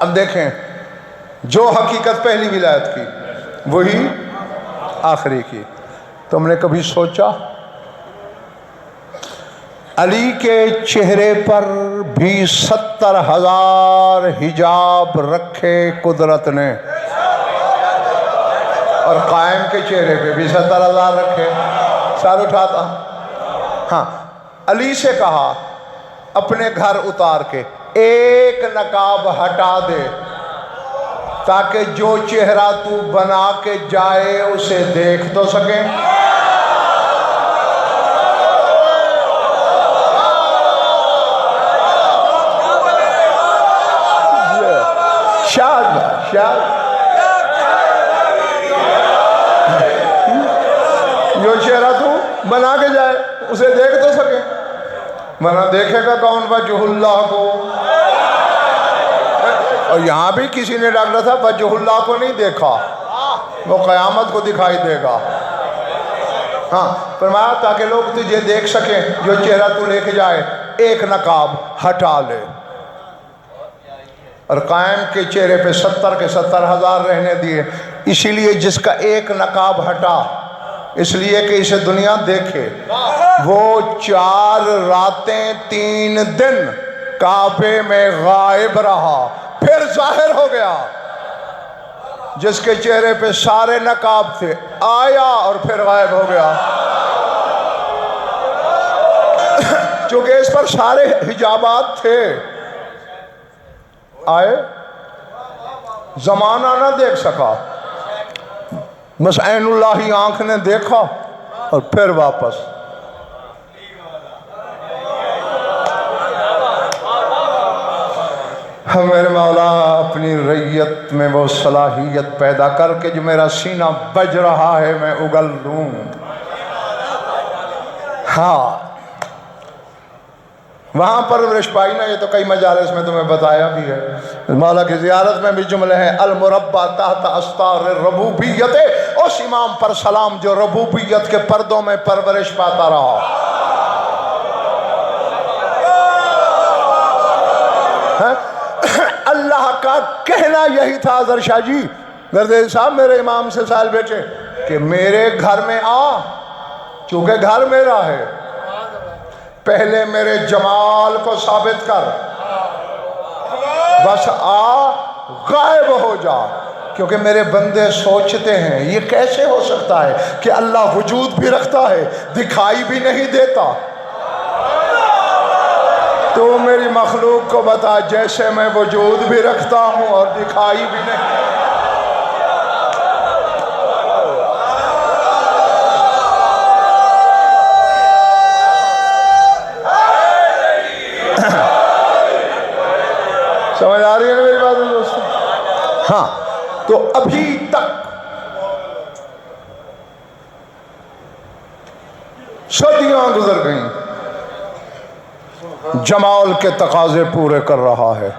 اب دیکھیں جو حقیقت پہلی ولایت کی وہی آخری کی. تم نے کبھی سوچا علی کے چہرے پر بھی 70,000 حجاب رکھے قدرت نے، اور قائم کے چہرے پہ بھی 70,000 رکھے. سر اٹھاتا. ہاں، علی سے کہا اپنے گھر اتار کے ایک نقاب ہٹا دے تاکہ جو چہرہ تو بنا کے جائے اسے دیکھ تو سکیں. شاد جو چہرہ تو بنا کے جائے اسے دیکھ تو سکے، ورنہ دیکھے گا کون وجہ اللہ کو. اور یہاں بھی کسی نے ڈاکٹر تھا وجہ اللہ کو نہیں دیکھا، وہ قیامت کو دکھائی دے گا. ہاں فرمایا تاکہ لوگ تجھے دیکھ سکیں، جو چہرہ تو لے کے جائے ایک نقاب ہٹا لے. اور قائم کے چہرے پہ 70 کے 70,000 رہنے دیے، اسی لیے جس کا ایک نقاب ہٹا اس لیے کہ اسے دنیا دیکھے، وہ 4 راتیں 3 دن کعبے میں غائب رہا، پھر ظاہر ہو گیا. جس کے چہرے پہ سارے نقاب تھے آیا اور پھر غائب ہو گیا. چونکہ اس پر سارے حجابات تھے، آئے زمانہ نہ دیکھ سکا، بس عین اللہ ہی آنکھ نے دیکھا اور پھر واپس. میرے مولا اپنی ریت میں وہ صلاحیت پیدا کر کے جو میرا سینہ بج رہا ہے میں اگل دوں. ہاں وہاں پرورش پائی نا، یہ تو کئی مجالس میں تمہیں بتایا بھی ہے. مولا کی زیارت میں بھی جملے ہیں المربع تحت استار ربوبیت، اس امام پر سلام جو ربوبیت کے پردوں میں پرورش پاتا رہا. اللہ کا کہنا یہی تھا. اظہر شاہ جی گردیز صاحب میرے امام سے سائل بیٹھے کہ میرے گھر میں آ، چونکہ گھر میرا ہے، پہلے میرے جمال کو ثابت کر، بس آ غائب ہو جا. کیونکہ میرے بندے سوچتے ہیں یہ کیسے ہو سکتا ہے کہ اللہ وجود بھی رکھتا ہے دکھائی بھی نہیں دیتا. تو میری مخلوق کو بتا جیسے میں وجود بھی رکھتا ہوں اور دکھائی بھی نہیں. سمجھ آ رہی ہے نا میری بات دوستو؟ ہاں تو ابھی تک صدیاں گزر گئیں، جمال کے تقاضے پورے کر رہا ہے،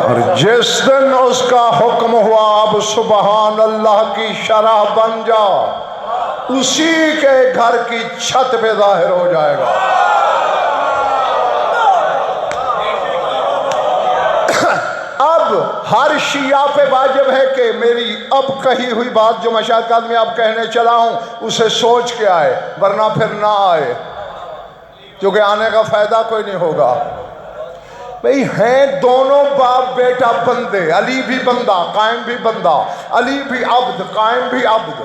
اور جس دن اس کا حکم ہوا اب سبحان اللہ کی شرح بن جا، اسی کے گھر کی چھت پہ ظاہر ہو جائے گا. اب ہر شیعہ پہ واجب ہے کہ میری اب کہی ہوئی بات جو مشاہد کا آدمی اب کہنے چلا ہوں اسے سوچ کے آئے، ورنہ پھر نہ آئے، کیونکہ آنے کا فائدہ کوئی نہیں ہوگا. بھئی ہیں دونوں باپ بیٹا بندے، علی بھی بندہ قائم بھی بندہ، علی بھی عبد قائم بھی عبد،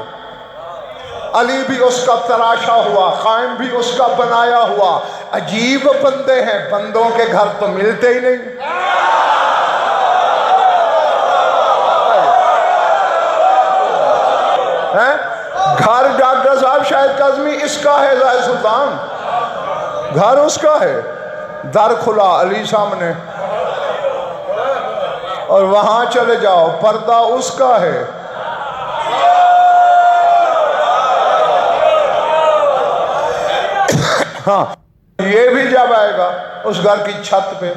علی بھی اس کا تراشا ہوا قائم بھی اس کا بنایا ہوا. عجیب بندے ہیں، بندوں کے گھر تو ملتے ہی نہیں. گھر ڈاکٹر صاحب شاہد کاظمی اس کا ہے، زاہد سلطان گھر اس کا ہے، در کھلا علی سامنے، اور وہاں چلے جاؤ پردہ اس کا ہے. ہاں یہ بھی جب آئے گا اس گھر کی چھت پہ.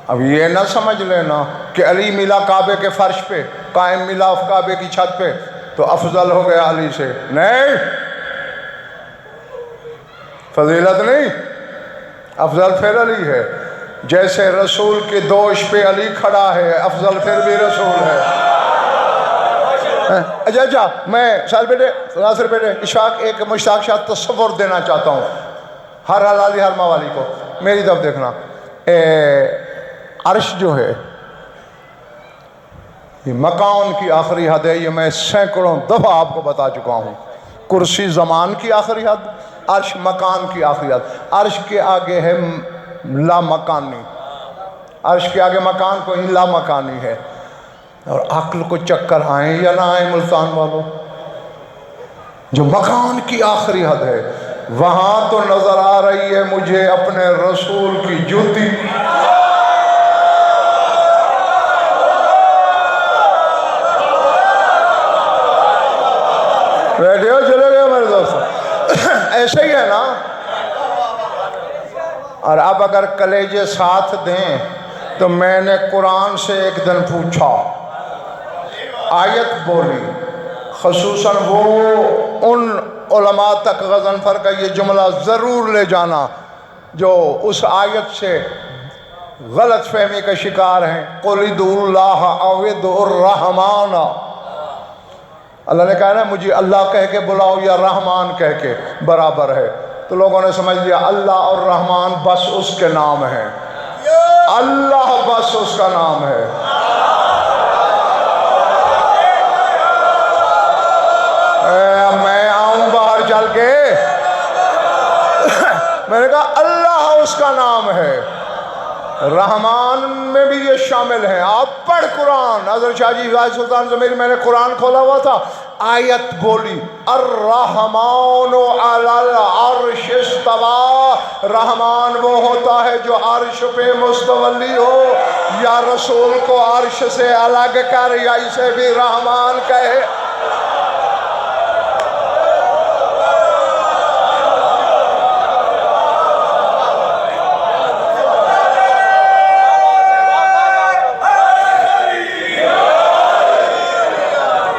اب یہ نہ سمجھ لینا کہ علی ملا کعبے کے فرش پہ، قائم ملا کعبے کی چھت پہ تو افضل ہو گیا علی سے. نہیں، فضیلت نہیں، افضل پھر علی ہے، جیسے رسول کے دوش پہ علی کھڑا ہے، افضل پھر بھی رسول ہے۔ اچھا میں سال بیٹے ناصر بیٹے اشفاق ایک مشتاق شاہ تصور دینا چاہتا ہوں ہر حلالی ہر موالی کو، میری طرف دیکھنا۔ عرش جو ہے یہ مکان کی آخری حد ہے، یہ میں سینکڑوں دفعہ آپ کو بتا چکا ہوں۔ کرسی زمان کی آخری حد، عرش مکان کی آخری حد۔ عرش کے آگے ہے لا مکانی، عرش کے آگے مکان کوئی لا مکانی ہے۔ اور عقل کو چکر آئیں یا نہ آئیں ملتان والوں، جو مکان کی آخری حد ہے وہاں تو نظر آ رہی ہے مجھے اپنے رسول کی جوتی۔ بیٹھے ہو چلے گئے میرے دوست، ایسے ہی ہے نا۔ اور اب اگر کلیجے ساتھ دیں تو میں نے قرآن سے ایک دن پوچھا، آیت بولی، خصوصاً وہ ان علماء تک غضنفر کا یہ جملہ ضرور لے جانا جو اس آیت سے غلط فہمی کا شکار ہیں، قُلِ ادعوا اللَّهَ اَوِ ادعوا الرَّحْمَانَ۔ اللہ نے کہا نا مجھے اللہ کہہ کے بلاؤ یا رحمان کہہ کے برابر ہے، تو لوگوں نے سمجھ لیا اللہ اور رحمان بس اس کے نام ہیں، اللہ بس اس کا نام ہے۔ میں آؤں باہر چل کے، میں نے کہا اللہ اس کا نام ہے، رحمان میں بھی یہ شامل ہیں۔ آپ پڑھ قرآن، حضرت شاہ جی غازی سلطان زمیر میں نے قرآن کھولا ہوا تھا، آیت بولی الرحمن علی العرش استوی، رحمان وہ ہوتا ہے جو عرش پہ مستولی ہو، یا رسول کو عرش سے الگ کر یا اسے بھی رحمان کہے۔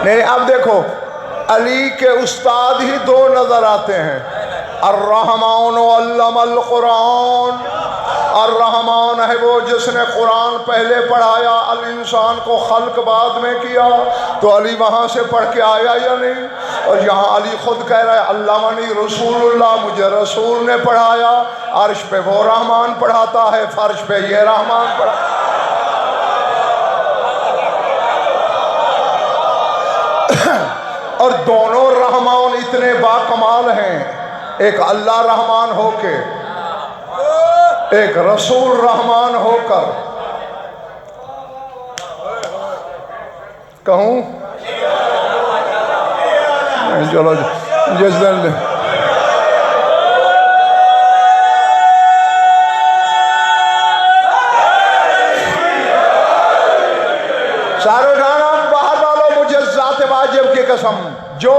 نہیں اب دیکھو علی کے استاد ہی دو نظر آتے ہیں، الرحمن علم القرآن، الرحمن ہے وہ جس نے قرآن پہلے پڑھایا، الانسان کو خلق بعد میں کیا، تو علی وہاں سے پڑھ کے آیا یا نہیں؟ اور یہاں علی خود کہہ رہا ہے علمنی رسول اللہ، مجھے رسول نے پڑھایا، عرش پہ وہ رحمان پڑھاتا ہے، فرش پہ یہ رحمان پڑھاتا ہے۔ اور دونوں رحمان اتنے باکمال ہیں، ایک اللہ رحمان ہو کے، ایک رسول رحمان ہو کر۔ کہوں چلو جس دن سارے جانا باہر والوں، مجھے ذات واجب کی قسم، جو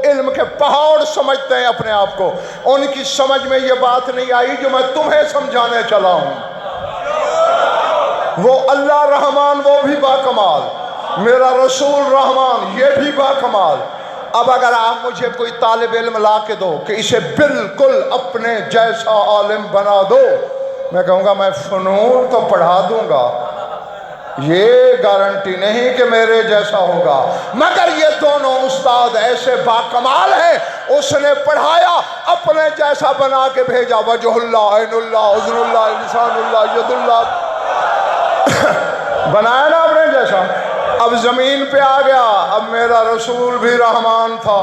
علم کے پہاڑ سمجھتے ہیں اپنے آپ کو، ان کی سمجھ میں یہ بات نہیں آئی جو میں تمہیں سمجھانے چلا ہوں۔ وہ اللہ رحمان وہ بھی باکمال، میرا رسول رحمان یہ بھی باکمال۔ اب اگر آپ مجھے کوئی طالب علم لا کے دو کہ اسے بالکل اپنے جیسا عالم بنا دو، میں کہوں گا میں فنون تو پڑھا دوں گا، یہ گارنٹی نہیں کہ میرے جیسا ہوگا، مگر یہ دونوں استاد ایسے باکمال ہیں، اس نے پڑھایا اپنے جیسا بنا کے بھیجا، وجہ اللہ، عین اللہ، اذن اللہ، لسان اللہ، ید اللہ، بنایا نا اپنے جیسا۔ اب زمین پہ آ گیا، اب میرا رسول بھی رحمان تھا،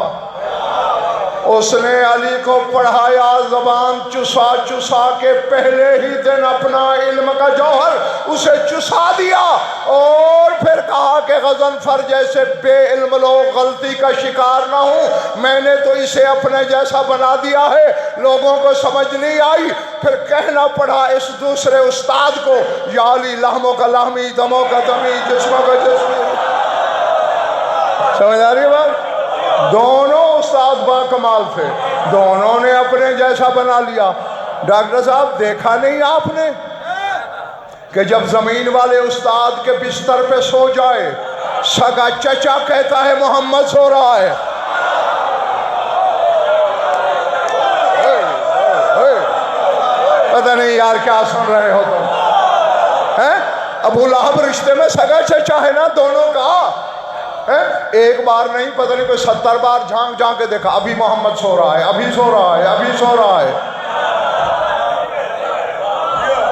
اس نے علی کو پڑھایا، زبان چسا چسا کے پہلے ہی دن اپنا علم کا جوہر اسے چسا دیا، اور پھر کہا کہ غضنفر جیسے بے علم لوگ غلطی کا شکار نہ ہوں، میں نے تو اسے اپنے جیسا بنا دیا ہے، لوگوں کو سمجھ نہیں آئی، پھر کہنا پڑا اس دوسرے استاد کو، یا علی لحموں کا لحمی، دموں کا دمی، جسموں کا جسمی۔ سمجھ آ رہی ہے بات؟ دونوں استاد باکمال تھے، دونوں نے اپنے جیسا بنا لیا۔ ڈاکٹر صاحب دیکھا نہیں آپ نے کہ جب زمین والے استاد کے بستر پہ سو جائے، سگا چچا کہتا ہے محمد سو رہا ہے، پتہ پتہ نہیں یار کیا سن رہے ہو تم ہیں؟ ابو لہب رشتے میں سگا چچا ہے نا دونوں کا. ایک بار نہیں پتہ نہیں کوئی 70 بار جھانک جھانک کے دیکھا ابھی محمد سو رہا ہے, ابھی سو رہا ہے, ابھی سو رہا ہے.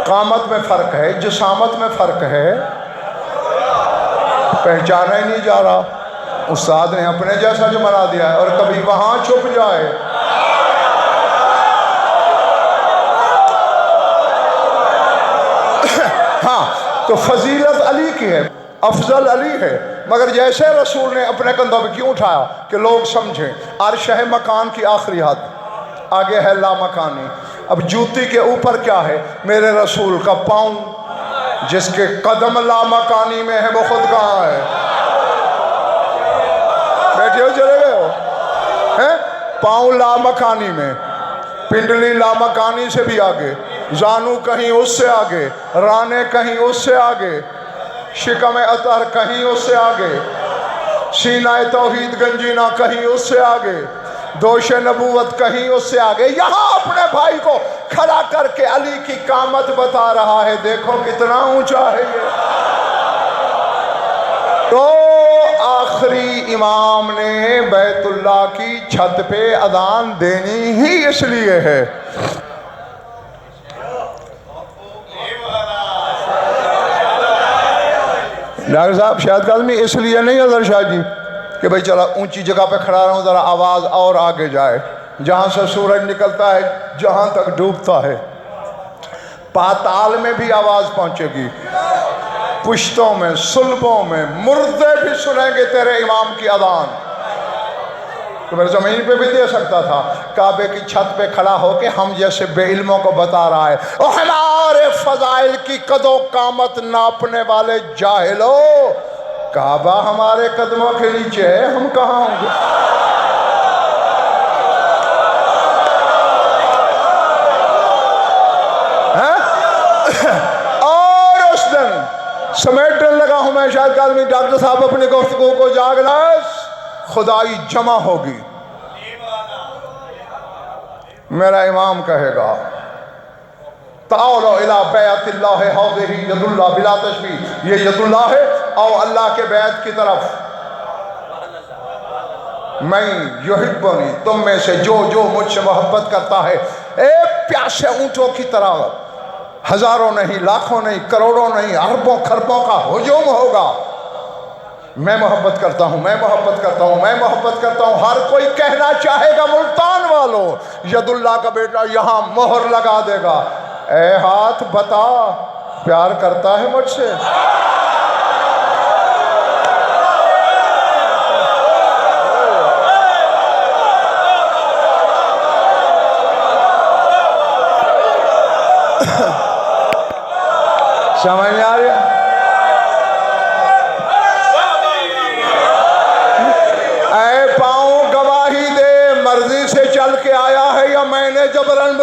قامت میں فرق ہے, جسامت میں فرق ہے, پہچانا ہی نہیں جا رہا. استاد نے اپنے جیسا جو بنا دیا ہے اور کبھی وہاں چھپ جائے. ہاں تو فضیلت علی کی ہے, افضل علی ہے, مگر جیسے رسول نے اپنے کندھوں پہ کیوں اٹھایا کہ لوگ سمجھیں عرش ہے مکان کی آخری حد, آگے ہے لا مکانی. اب جوتی کے اوپر کیا ہے؟ میرے رسول کا پاؤں. جس کے قدم لا مکانی میں ہے وہ خود کہاں ہے؟ بیٹھے ہو چلے گئے ہو؟ پاؤں لا مکانی میں, پنڈلی لا مکانی سے بھی آگے, زانو کہیں اس سے آگے, رانے کہیں اس سے آگے, شکم اطہر کہیں اس سے آگے, سینہ توحید گنجینہ کہیں اس سے آگے, دوش نبوت کہیں اس سے آگے. یہاں اپنے بھائی کو کھڑا کر کے علی کی قامت بتا رہا ہے. دیکھو کتنا اونچا ہے یہ. تو آخری امام نے بیت اللہ کی چھت پہ اذان دینی ہی اس لیے ہے. ڈاکٹر صاحب شاہد کاظمی اس لیے نہیں اظہر شاہ جی کہ بھئی چلا اونچی جگہ پہ کھڑا رہا ہوں ذرا آواز اور آگے جائے, جہاں سے سورج نکلتا ہے جہاں تک ڈوبتا ہے پاتال میں بھی آواز پہنچے گی, پشتوں میں, صلبوں میں, مردے بھی سنیں گے تیرے امام کی اذان. تو میں زمین پہ بھی دے سکتا تھا, کعبے کی چھت پہ کھڑا ہو کے ہم جیسے بے علموں کو بتا رہا ہے, او ہمارے فضائل کی قد و قامت ناپنے والے جاہلو, کعبہ ہمارے قدموں کے نیچے ہے, ہم کہاں ہوں گے؟ اور اس دن سمیٹنے لگا ہوں میں شاہد کاظمی, ڈاکٹر صاحب اپنی گفتگو کو جاگنا, خدائی جمع ہوگی. میرا امام کہے گا تعالوا الی بیعت اللہ حوضہ ید اللہ بلا تشبیہ, یہ ید اللہ ہے, آؤ اللہ کے بیعت کی طرف. میں یحبنی, تم میں سے جو جو مجھ سے محبت کرتا ہے, ایک پیاسے اونٹوں کی طرح ہزاروں نہیں, لاکھوں نہیں, کروڑوں نہیں, اربوں خربوں کا ہجوم ہوگا. میں محبت کرتا ہوں, میں محبت کرتا ہوں, میں محبت کرتا ہوں. ہر کوئی کہنا چاہے گا ملتان والوں, ید اللہ کا بیٹا یہاں مہر لگا دے گا, اے ہاتھ بتا پیار کرتا ہے مجھ سے؟ سمجھ نہیں آ رہی؟ اے پاؤں گواہی دے, مرضی سے چل کے آیا ہے یا میں نے جبرن